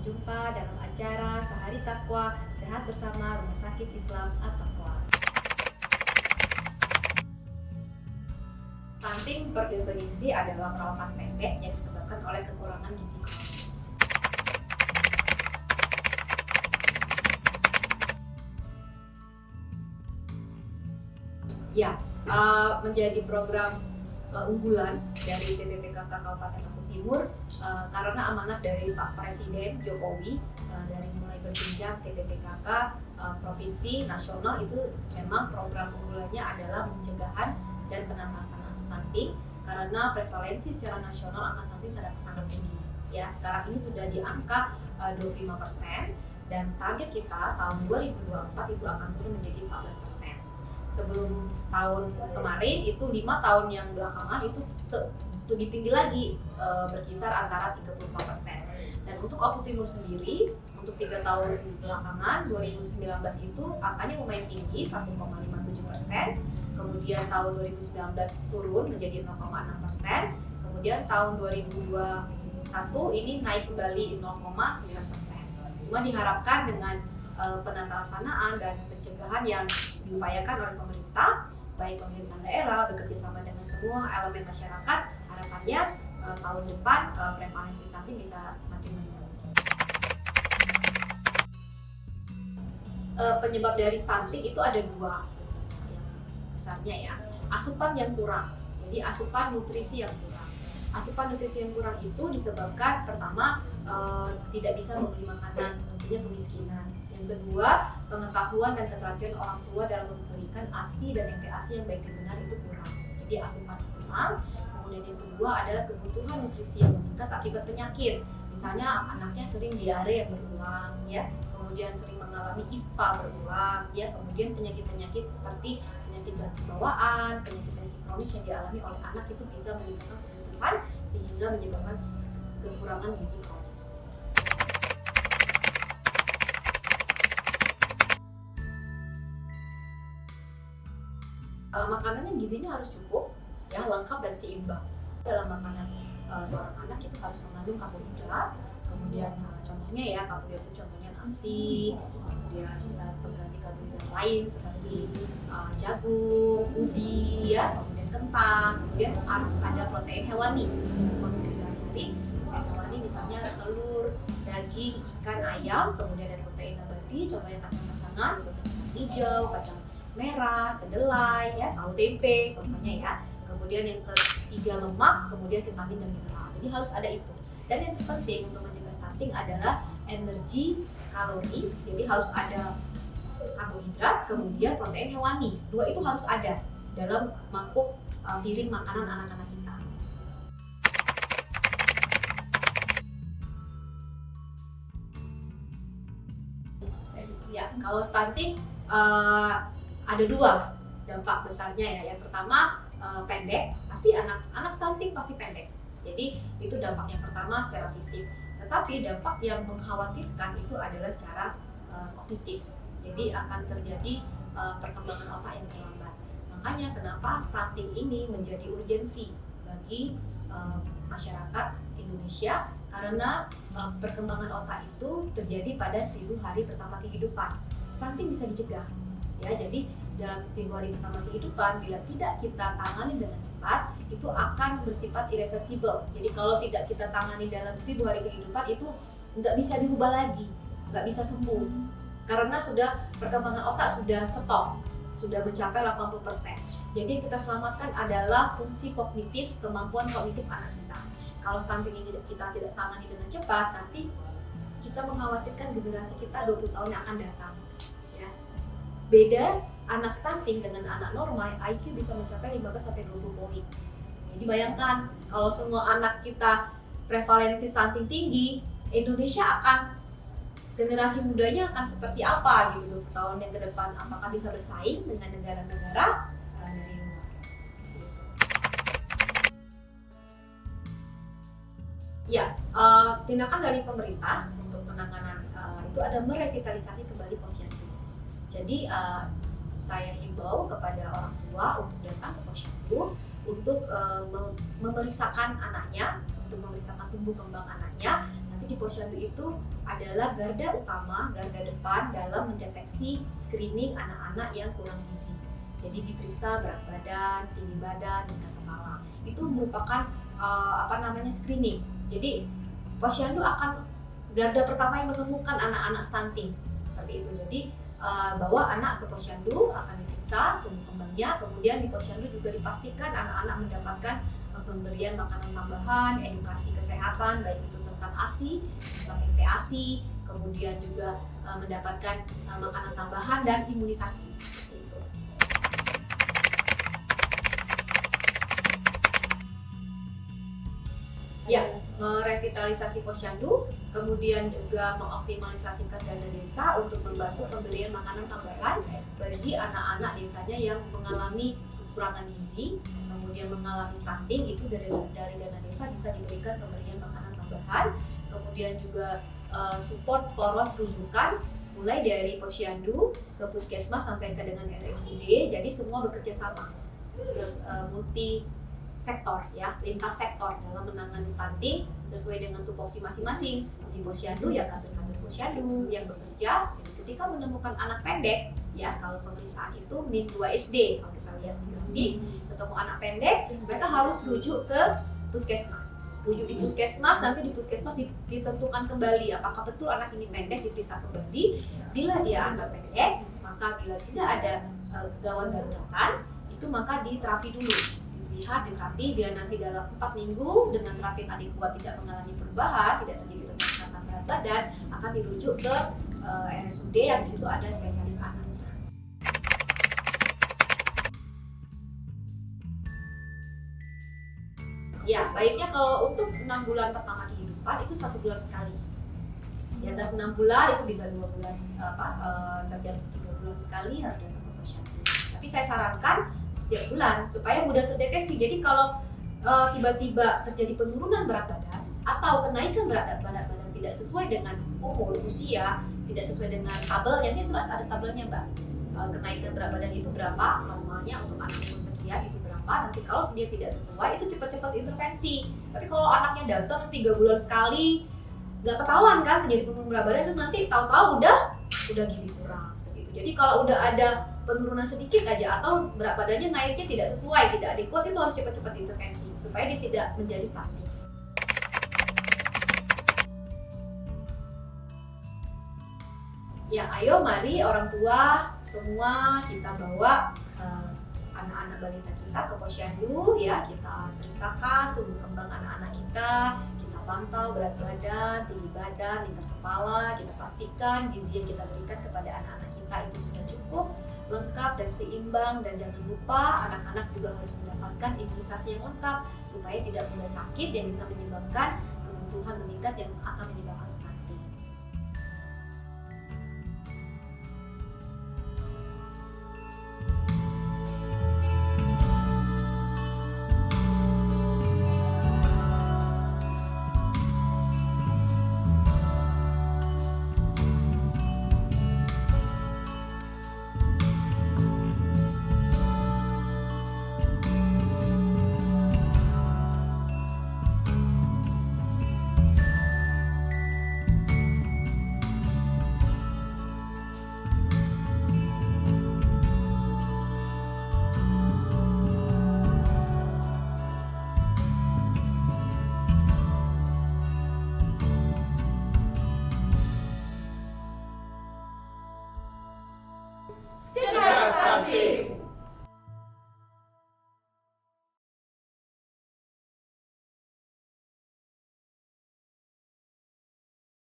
berjumpa dalam acara Sehari Takwa Sehat bersama Rumah Sakit Islam At-Taqwa. Stunting per definisi adalah perawakan pendek yang disebabkan oleh kekurangan gizi kronis. Ya, menjadi program unggulan dari TPPKK Kabupaten Lombok Timur karena amanat dari Pak Presiden Jokowi dari mulai berjenjang TPPKK provinsi nasional itu memang program unggulannya adalah pencegahan dan penanganan stunting karena prevalensi secara nasional angka stunting sangat tinggi. Ya, sekarang ini sudah di angka 25% dan target kita tahun 2024 itu akan turun menjadi 14%. Sebelum tahun kemarin itu 5 tahun yang belakangan itu lebih tinggi lagi, berkisar antara 34%. Dan untuk Lombok Timur sendiri untuk 3 tahun belakangan 2019 itu angkanya lumayan tinggi 1,57%. Kemudian tahun 2019 turun menjadi 0,6%. Kemudian tahun 2021 ini naik kembali 0,9%. Cuma diharapkan dengan penata laksanaan dan pencegahan yang diupayakan oleh pemerintah, baik pemerintah daerah bekerja sama dengan semua elemen masyarakat, harapannya tahun depan prevalensi stunting bisa makin menurun. Penyebab dari stunting itu ada dua sebenarnya yang besarnya ya. Asupan yang kurang, jadi asupan nutrisi yang kurang. Asupan nutrisi yang kurang itu disebabkan pertama tidak bisa membeli makanan, tentunya kemiskinan. Yang kedua, pengetahuan dan keterampilan orang tua dalam memberikan ASI dan MPASI yang baik dan benar itu kurang. Jadi asupan kurang. Kemudian yang kedua adalah kebutuhan nutrisi yang meningkat akibat penyakit. Misalnya anaknya sering diare yang berulang, ya, kemudian sering mengalami ISPA berulang, ya, kemudian penyakit-penyakit seperti penyakit jantung bawaan, penyakit-penyakit kronis yang dialami oleh anak itu bisa meningkatkan kebutuhan sehingga menyebabkan kekurangan gizi kronis. Makanannya gizinya harus cukup, ya, lengkap dan seimbang. Dalam makanan seorang anak itu harus mengandung karbohidrat, kemudian contohnya ya karbohidrat itu contohnya nasi, kemudian bisa pengganti karbohidrat lain seperti jagung, ubi, ya, kemudian kentang, kemudian harus ada protein hewani konsumsi sehari-hari. Protein hewani misalnya telur, daging, ikan, ayam, kemudian ada protein nabati, contohnya kacang-kacangan, kacang hijau, kacang merah, kedelai, ya, tahu tempe, contohnya ya. Kemudian yang ketiga lemak, kemudian vitamin dan mineral. Jadi harus ada itu. Dan yang terpenting untuk mencegah stunting adalah energi kalori. Jadi harus ada karbohidrat, kemudian protein hewani. Dua itu harus ada dalam mangkuk piring makanan anak-anak kita. Ya, kalau stunting ada dua dampak besarnya ya. Yang pertama pendek, pasti anak stunting pasti pendek. Jadi itu dampak yang pertama secara fisik. Tetapi dampak yang mengkhawatirkan itu adalah secara kognitif. Jadi akan terjadi perkembangan otak yang terlambat. Makanya kenapa stunting ini menjadi urgensi bagi masyarakat Indonesia karena perkembangan otak itu terjadi pada 1000 hari pertama kehidupan. Stunting bisa dicegah. Ya, jadi dalam 1000 hari pertama kehidupan bila tidak kita tangani dengan cepat itu akan bersifat irreversible. Jadi kalau tidak kita tangani dalam 1000 hari kehidupan itu nggak bisa dirubah lagi, nggak bisa sembuh karena sudah perkembangan otak sudah stop, sudah mencapai 80%. Jadi yang kita selamatkan adalah fungsi kognitif, kemampuan kognitif anak kita. Kalau stunting ini kita tidak tangani dengan cepat, nanti kita mengkhawatirkan generasi kita 20 tahun yang akan datang. Beda anak stunting dengan anak normal, IQ bisa mencapai 15-20 poin. Jadi bayangkan kalau semua anak kita prevalensi stunting tinggi, Indonesia akan generasi mudanya akan seperti apa gitu 20 tahun yang ke depan, apakah bisa bersaing dengan negara-negara dari luar. Ya, tindakan dari pemerintah untuk penanganan itu ada merevitalisasi kembali posyandu. Jadi saya himbau kepada orang tua untuk datang ke posyandu untuk memeriksakan anaknya, untuk memeriksakan tumbuh kembang anaknya. Nanti Jadi posyandu itu adalah garda utama, garda depan dalam mendeteksi screening anak-anak yang kurang gizi. Jadi diperiksa berat badan, tinggi badan, tingkat kepala. Itu merupakan screening. Jadi posyandu akan garda pertama yang menemukan anak-anak stunting seperti itu. Jadi bawa anak ke posyandu, akan diperiksa tumbuh kembangnya, kemudian di posyandu juga dipastikan anak-anak mendapatkan pemberian makanan tambahan, edukasi kesehatan, baik itu tentang ASI, tentang MPASI, kemudian juga mendapatkan makanan tambahan dan imunisasi. Gitu. Ya, merevitalisasi posyandu, kemudian juga mengoptimalisasikan dana desa untuk membantu pemberian makanan tambahan bagi anak-anak desanya yang mengalami kekurangan gizi, kemudian mengalami stunting. Itu dari dana desa bisa diberikan pemberian makanan tambahan, kemudian juga support poros rujukan mulai dari posyandu ke puskesmas sampai ke dengan RSUD. Jadi semua bekerja sama, multi sektor ya, lintas sektor dalam menangani stunting sesuai dengan tupoksi masing-masing. Di posyandu ya kader-kader posyandu yang bekerja. Jadi ketika menemukan anak pendek ya, kalau pemeriksaan itu min 2 SD, kalau kita lihat di grafik ketemu anak pendek, mereka harus rujuk ke puskesmas. Rujuk di puskesmas, nanti di puskesmas ditentukan kembali apakah betul anak ini pendek, diperiksa kembali. Bila dia anak pendek, maka bila tidak ada gawat daruratan, itu maka diterapi dulu. Lihat diterapi, bila nanti dalam 4 minggu dengan terapi yang adekuat tidak mengalami perubahan, tidak terjadi peningkatan berat badan, akan dirujuk ke RSUD yang di situ ada spesialis anaknya. Ya, baiknya kalau untuk 6 bulan pertama kehidupan itu 1 bulan sekali. Di atas 6 bulan itu bisa 2 bulan, setiap 3 bulan sekali harus datang ke posyandu. Tapi saya sarankan setiap bulan supaya mudah terdeteksi. Jadi kalau tiba-tiba terjadi penurunan berat badan atau kenaikan berat badan tidak sesuai dengan umur, usia, tidak sesuai dengan tabelnya, itu ada tabelnya Mbak. Kenaikan berat badan itu berapa, normalnya untuk anak umur sekian itu berapa, nanti kalau dia tidak sesuai itu cepat-cepat intervensi. Tapi kalau anaknya datang 3 bulan sekali nggak ketahuan kan terjadi penurunan berat badan, itu nanti tahu-tahu udah gizi kurang seperti itu. Jadi kalau udah ada penurunan sedikit aja atau berat badannya naiknya tidak sesuai, tidak adekuat, itu harus cepat-cepat intervensi supaya dia tidak menjadi stunting. Ya, ayo mari orang tua semua kita bawa anak-anak balita kita ke posyandu ya, kita periksakan tumbuh kembang anak-anak kita pantau berat badan, tinggi badan, tingkat kepala, kita pastikan gizi yang kita berikan kepada anak-anak kita itu sudah cukup, lengkap dan seimbang, dan jangan lupa anak-anak juga harus mendapatkan imunisasi yang lengkap supaya tidak mudah sakit yang bisa menyebabkan kebutuhan meningkat yang akan menyebabkan stunting.